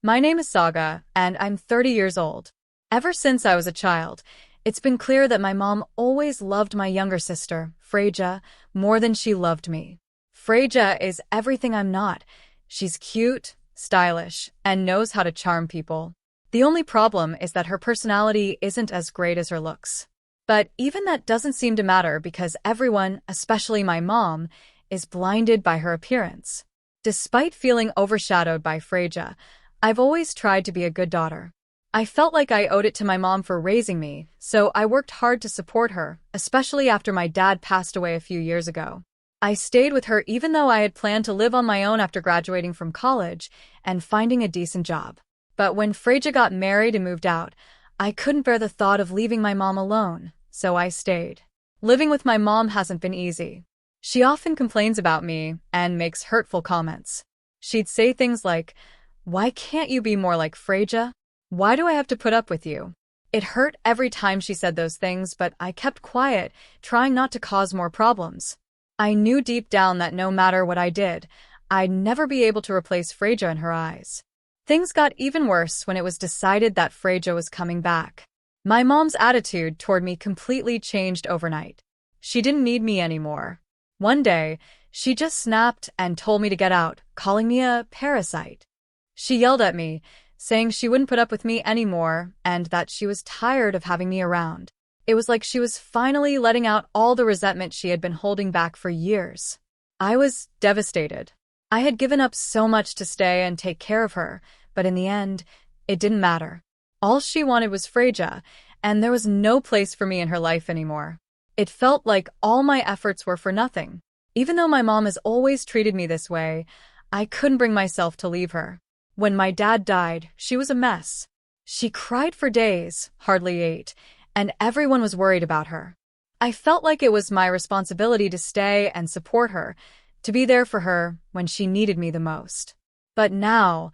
My name is Saga, and I'm 30 years old. Ever since I was a child, it's been clear that my mom always loved my younger sister, Freja, more than she loved me. Freja is everything I'm not. She's cute, stylish, and knows how to charm people. The only problem is that her personality isn't as great as her looks. But even that doesn't seem to matter because everyone, especially my mom, is blinded by her appearance. Despite feeling overshadowed by Freja, I've always tried to be a good daughter. I felt like I owed it to my mom for raising me, so I worked hard to support her, especially after my dad passed away a few years ago. I stayed with her even though I had planned to live on my own after graduating from college and finding a decent job. But when Freja got married and moved out, I couldn't bear the thought of leaving my mom alone, so I stayed. Living with my mom hasn't been easy. She often complains about me and makes hurtful comments. She'd say things like, "Why can't you be more like Freja? Why do I have to put up with you?" It hurt every time she said those things, but I kept quiet, trying not to cause more problems. I knew deep down that no matter what I did, I'd never be able to replace Freja in her eyes. Things got even worse when it was decided that Freja was coming back. My mom's attitude toward me completely changed overnight. She didn't need me anymore. One day, she just snapped and told me to get out, calling me a parasite. She yelled at me, saying she wouldn't put up with me anymore and that she was tired of having me around. It was like she was finally letting out all the resentment she had been holding back for years. I was devastated. I had given up so much to stay and take care of her, but in the end, it didn't matter. All she wanted was Freja, and there was no place for me in her life anymore. It felt like all my efforts were for nothing. Even though my mom has always treated me this way, I couldn't bring myself to leave her. When my dad died, she was a mess. She cried for days, hardly ate, and everyone was worried about her. I felt like it was my responsibility to stay and support her, to be there for her when she needed me the most. But now,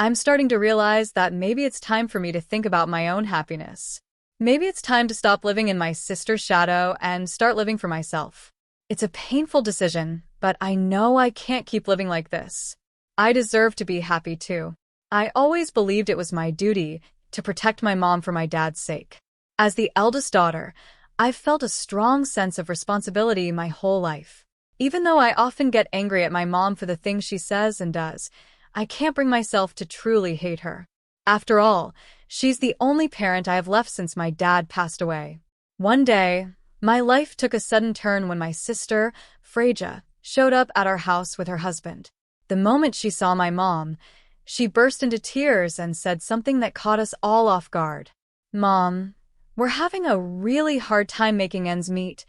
I'm starting to realize that maybe it's time for me to think about my own happiness. Maybe it's time to stop living in my sister's shadow and start living for myself. It's a painful decision, but I know I can't keep living like this. I deserve to be happy too. I always believed it was my duty to protect my mom for my dad's sake. As the eldest daughter, I've felt a strong sense of responsibility my whole life. Even though I often get angry at my mom for the things she says and does, I can't bring myself to truly hate her. After all, she's the only parent I have left since my dad passed away. One day, my life took a sudden turn when my sister, Freja, showed up at our house with her husband. The moment she saw my mom, she burst into tears and said something that caught us all off guard. "Mom, we're having a really hard time making ends meet,"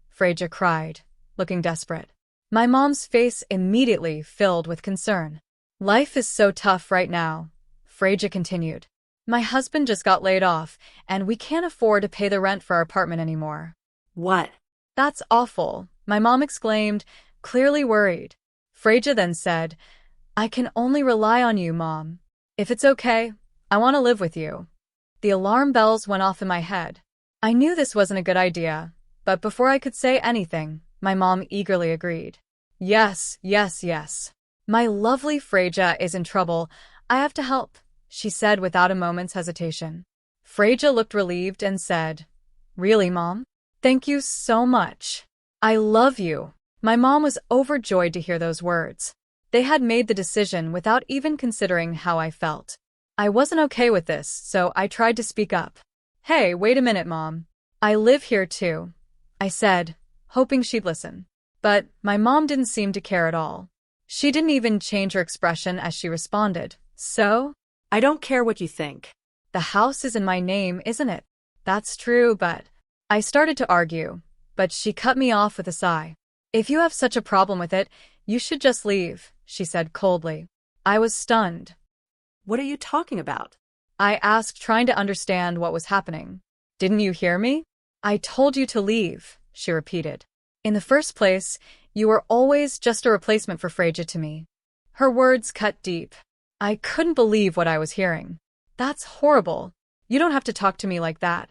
Freja cried, looking desperate. My mom's face immediately filled with concern. "Life is so tough right now," Freja continued. "My husband just got laid off, and we can't afford to pay the rent for our apartment anymore." "What?" "That's awful," my mom exclaimed, clearly worried. Freja then said, "I can only rely on you, Mom. If it's okay, I want to live with you." The alarm bells went off in my head. I knew this wasn't a good idea, but before I could say anything, my mom eagerly agreed. "Yes, yes, yes. My lovely Freja is in trouble. I have to help," she said without a moment's hesitation. Freja looked relieved and said, "Really, Mom? Thank you so much. I love you." My mom was overjoyed to hear those words. They had made the decision without even considering how I felt. I wasn't okay with this, so I tried to speak up. "Hey, wait a minute, Mom. I live here too," I said, hoping she'd listen. But my mom didn't seem to care at all. She didn't even change her expression as she responded. "So? "I don't care what you think." The house is in my name, isn't it?" "That's true, but—" I started to argue, but she cut me off with a sigh. "If you have such a problem with it, you should just leave," she said coldly. I was stunned. "What are you talking about?" I asked, trying to understand what was happening. "Didn't you hear me? I told you to leave," she repeated. "In the first place, you were always just a replacement for Freja to me." Her words cut deep. I couldn't believe what I was hearing. "That's horrible. You don't have to talk to me like that,"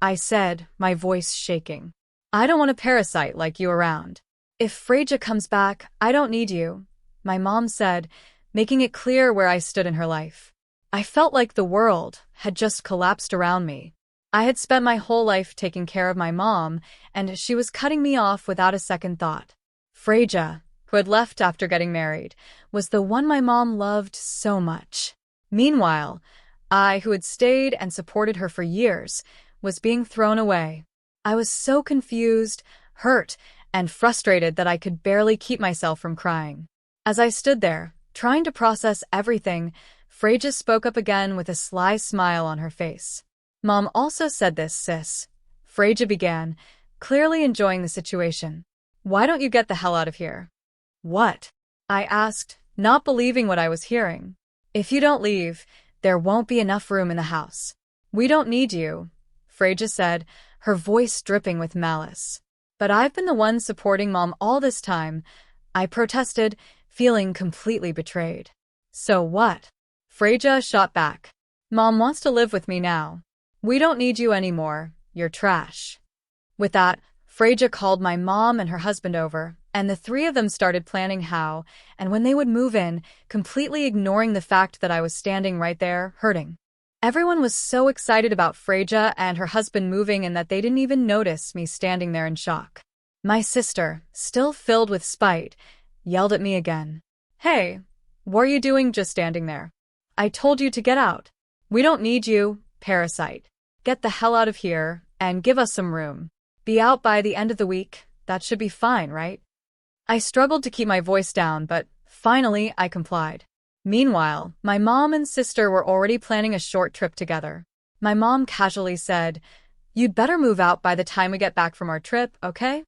I said, my voice shaking. "I don't want a parasite like you around. If Freja comes back, I don't need you," my mom said, making it clear where I stood in her life. I felt like the world had just collapsed around me. I had spent my whole life taking care of my mom, and she was cutting me off without a second thought. Freyja, who had left after getting married, was the one my mom loved so much. Meanwhile, I, who had stayed and supported her for years, was being thrown away. I was so confused, hurt, and frustrated that I could barely keep myself from crying. As I stood there, trying to process everything, Freyja spoke up again with a sly smile on her face. Mom also said this, sis. Freyja began, clearly enjoying the situation. Why don't you get the hell out of here? What? I asked, not believing what I was hearing. If you don't leave, there won't be enough room in the house. We don't need you, Freyja said, her voice dripping with malice. But I've been the one supporting Mom all this time, I protested, feeling completely betrayed. So what? Freyja shot back. Mom wants to live with me now. We don't need you anymore, you're trash. With that, Freyja called my mom and her husband over, and the three of them started planning how and when they would move in, completely ignoring the fact that I was standing right there, hurting. Everyone was so excited about Freyja and her husband moving in that they didn't even notice me standing there in shock. My sister, still filled with spite, yelled at me again. Hey, what are you doing just standing there? I told you to get out. We don't need you, parasite. Get the hell out of here and give us some room. Be out by the end of the week, that should be fine, right? I struggled to keep my voice down, but finally I complied. Meanwhile, my mom and sister were already planning a short trip together. My mom casually said, "You'd better move out by the time we get back from our trip, okay?"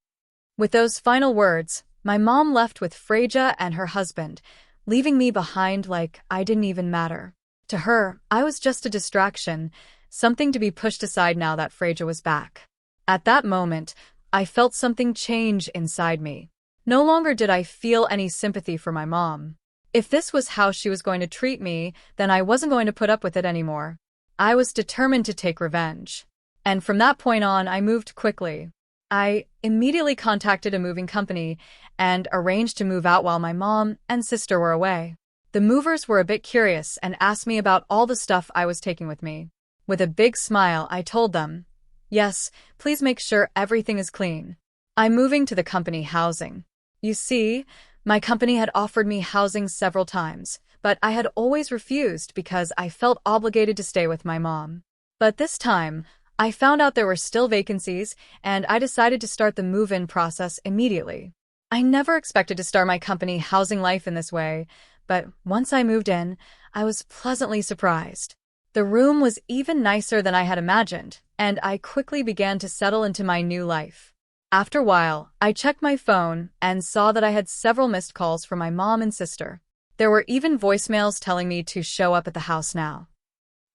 With those final words, my mom left with Freyja and her husband, leaving me behind like I didn't even matter. To her, I was just a distraction, something to be pushed aside now that Freyja was back. At that moment, I felt something change inside me. No longer did I feel any sympathy for my mom. If this was how she was going to treat me, then I wasn't going to put up with it anymore. I was determined to take revenge. And from that point on, I moved quickly. I immediately contacted a moving company and arranged to move out while my mom and sister were away. The movers were a bit curious and asked me about all the stuff I was taking with me. With a big smile, I told them, "Yes, please make sure everything is clean. I'm moving to the company housing." You see, my company had offered me housing several times, but I had always refused because I felt obligated to stay with my mom. But this time, I found out there were still vacancies, and I decided to start the move-in process immediately. I never expected to start my company housing life in this way, but once I moved in, I was pleasantly surprised. The room was even nicer than I had imagined, and I quickly began to settle into my new life. After a while, I checked my phone and saw that I had several missed calls from my mom and sister. There were even voicemails telling me to show up at the house now.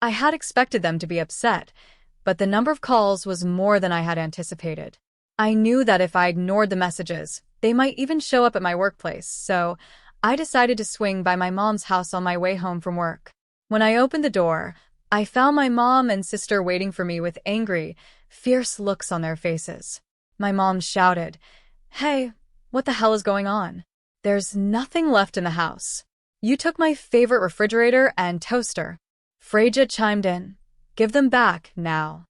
I had expected them to be upset, but the number of calls was more than I had anticipated. I knew that if I ignored the messages, they might even show up at my workplace, so I decided to swing by my mom's house on my way home from work. When I opened the door, I found my mom and sister waiting for me with angry, fierce looks on their faces. My mom shouted, "Hey, what the hell is going on? There's nothing left in the house. You took my favorite refrigerator and toaster." Freyja chimed in, "Give them back, now."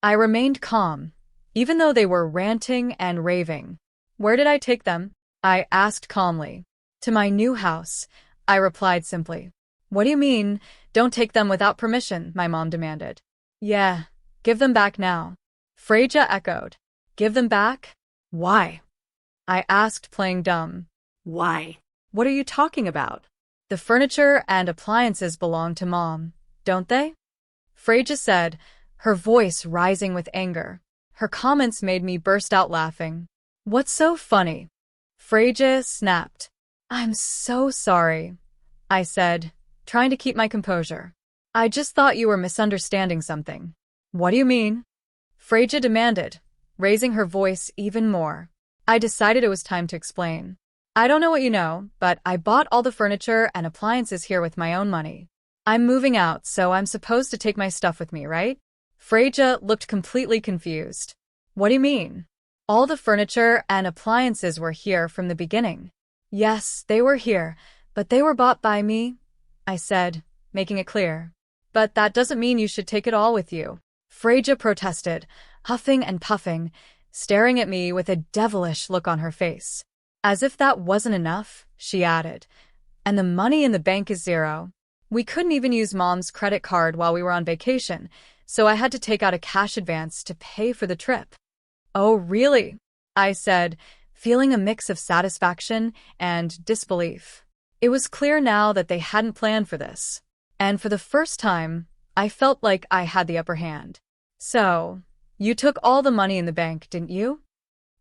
I remained calm, even though they were ranting and raving. "Where did I take them?" I asked calmly. "To my new house," I replied simply. "What do you mean, don't take them without permission?" my mom demanded. "Yeah, give them back now." Freyja echoed. "Give them back? Why?" I asked, playing dumb. Why? What are you talking about? "The furniture and appliances belong to Mom, don't they?" Freyja said, her voice rising with anger. Her comments made me burst out laughing. "What's so funny?" Freyja snapped. "I'm so sorry," I said, trying to keep my composure. "I just thought you were misunderstanding something." "What do you mean?" Freyja demanded, raising her voice even more. I decided it was time to explain. "I don't know what you know, but I bought all the furniture and appliances here with my own money. I'm moving out, so I'm supposed to take my stuff with me, right?" Freyja looked completely confused. "What do you mean? All the furniture and appliances were here from the beginning." "Yes, they were here, but they were bought by me," I said, making it clear. But that doesn't mean you should take it all with you. Freja protested, huffing and puffing, staring at me with a devilish look on her face. As if that wasn't enough, she added, and the money in the bank is zero. We couldn't even use Mom's credit card while we were on vacation, so I had to take out a cash advance to pay for the trip. Oh, really? I said, feeling a mix of satisfaction and disbelief. It was clear now that they hadn't planned for this. And for the first time, I felt like I had the upper hand. So, you took all the money in the bank, didn't you?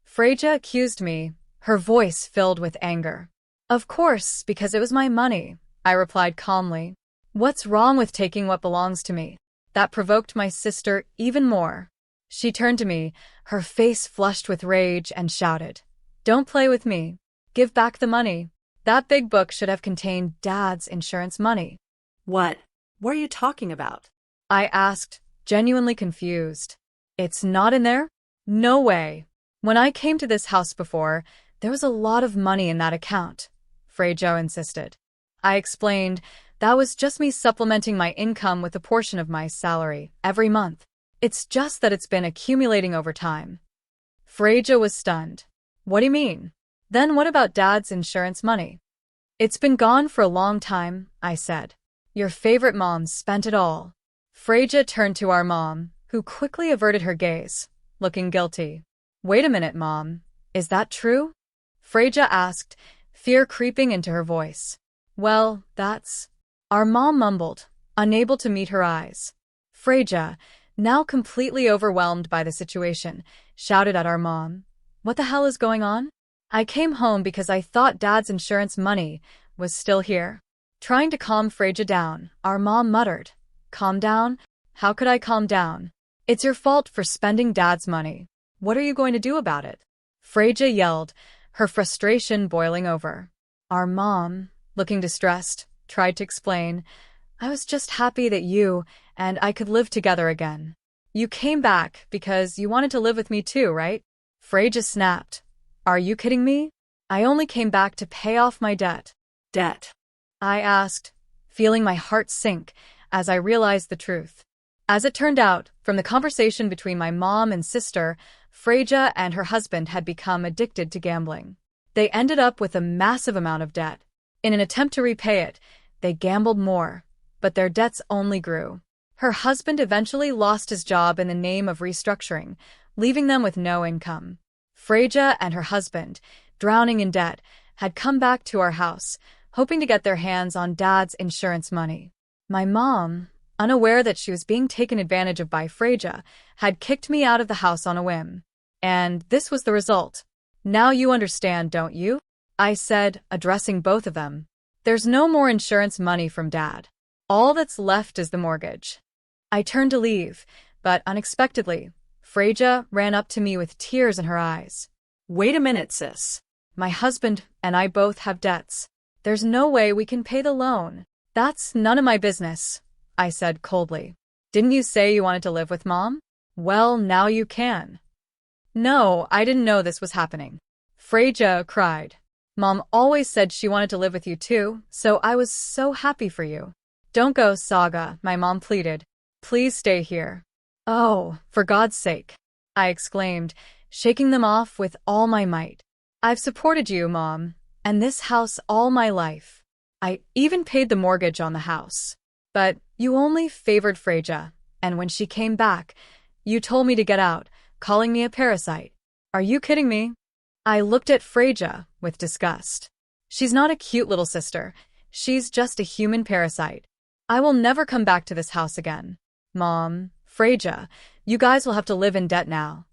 Freja accused me, her voice filled with anger. Of course, because it was my money, I replied calmly. What's wrong with taking what belongs to me? That provoked my sister even more. She turned to me, her face flushed with rage, and shouted, "Don't play with me. Give back the money. That big book should have contained Dad's insurance money." What? What are you talking about? I asked, genuinely confused. It's not in there? No way. When I came to this house before, there was a lot of money in that account, Freja insisted. I explained that was just me supplementing my income with a portion of my salary every month. It's just that it's been accumulating over time. Freja was stunned. What do you mean? Then what about Dad's insurance money? It's been gone for a long time, I said. Your favorite mom spent it all. Freja turned to our mom, who quickly averted her gaze, looking guilty. Wait a minute, Mom. Is that true? Freja asked, fear creeping into her voice. Well, that's... Our mom mumbled, unable to meet her eyes. Freja, now completely overwhelmed by the situation, shouted at our mom. What the hell is going on? I came home because I thought Dad's insurance money was still here. Trying to calm Freja down, our mom muttered, Calm down? How could I calm down? It's your fault for spending Dad's money. What are you going to do about it? Freja yelled, her frustration boiling over. Our mom, looking distressed, tried to explain, I was just happy that you and I could live together again. You came back because you wanted to live with me too, right? Freja snapped. Are you kidding me? I only came back to pay off my debt. Debt? I asked, feeling my heart sink as I realized the truth. As it turned out, from the conversation between my mom and sister, Freja and her husband had become addicted to gambling. They ended up with a massive amount of debt. In an attempt to repay it, they gambled more, but their debts only grew. Her husband eventually lost his job in the name of restructuring, leaving them with no income. Freja and her husband, drowning in debt, had come back to our house, hoping to get their hands on Dad's insurance money. My mom, unaware that she was being taken advantage of by Freja, had kicked me out of the house on a whim. And this was the result. Now you understand, don't you? I said, addressing both of them. There's no more insurance money from Dad. All that's left is the mortgage. I turned to leave, but unexpectedly, Freja ran up to me with tears in her eyes. Wait a minute, sis. My husband and I both have debts. There's no way we can pay the loan. That's none of my business, I said coldly. Didn't you say you wanted to live with Mom? Well, now you can. No, I didn't know this was happening. Freja cried. Mom always said she wanted to live with you too, so I was so happy for you. Don't go, Saga, my mom pleaded. Please stay here. Oh, for God's sake, I exclaimed, shaking them off with all my might. I've supported you, Mom, and this house all my life. I even paid the mortgage on the house. But you only favored Freja, and when she came back, you told me to get out, calling me a parasite. Are you kidding me? I looked at Freja with disgust. She's not a cute little sister. She's just a human parasite. I will never come back to this house again. Mom, Freja, you guys will have to live in debt now.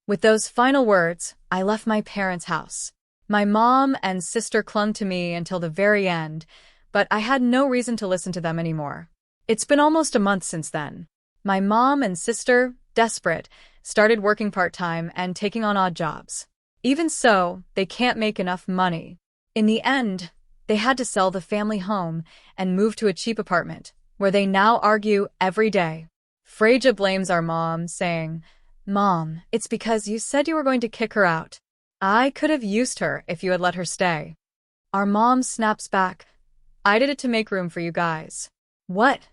With those final words, I left my parents' house. My mom and sister clung to me until the very end, but I had no reason to listen to them anymore. It's been almost a month since then. My mom and sister, desperate, started working part-time and taking on odd jobs. Even so, they can't make enough money. In the end, they had to sell the family home and move to a cheap apartment, where they now argue every day. Freja blames our mom, saying, Mom, it's because you said you were going to kick her out. I could have used her if you had let her stay. Our mom snaps back. I did it to make room for you guys. What?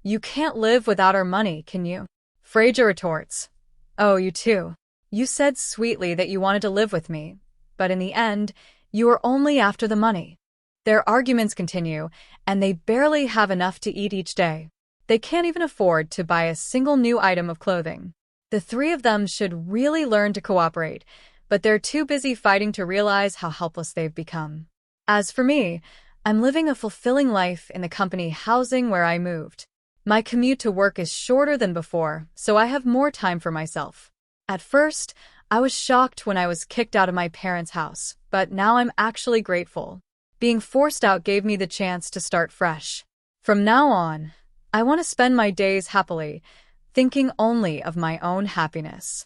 You can't live without our money, can you? Frasier retorts, oh, you too. You said sweetly that you wanted to live with me, but in the end, you were only after the money. Their arguments continue, and they barely have enough to eat each day. They can't even afford to buy a single new item of clothing. The three of them should really learn to cooperate, but they're too busy fighting to realize how helpless they've become. As for me, I'm living a fulfilling life in the company housing where I moved. My commute to work is shorter than before, so I have more time for myself. At first, I was shocked when I was kicked out of my parents' house, but now I'm actually grateful. Being forced out gave me the chance to start fresh. From now on, I want to spend my days happily, thinking only of my own happiness.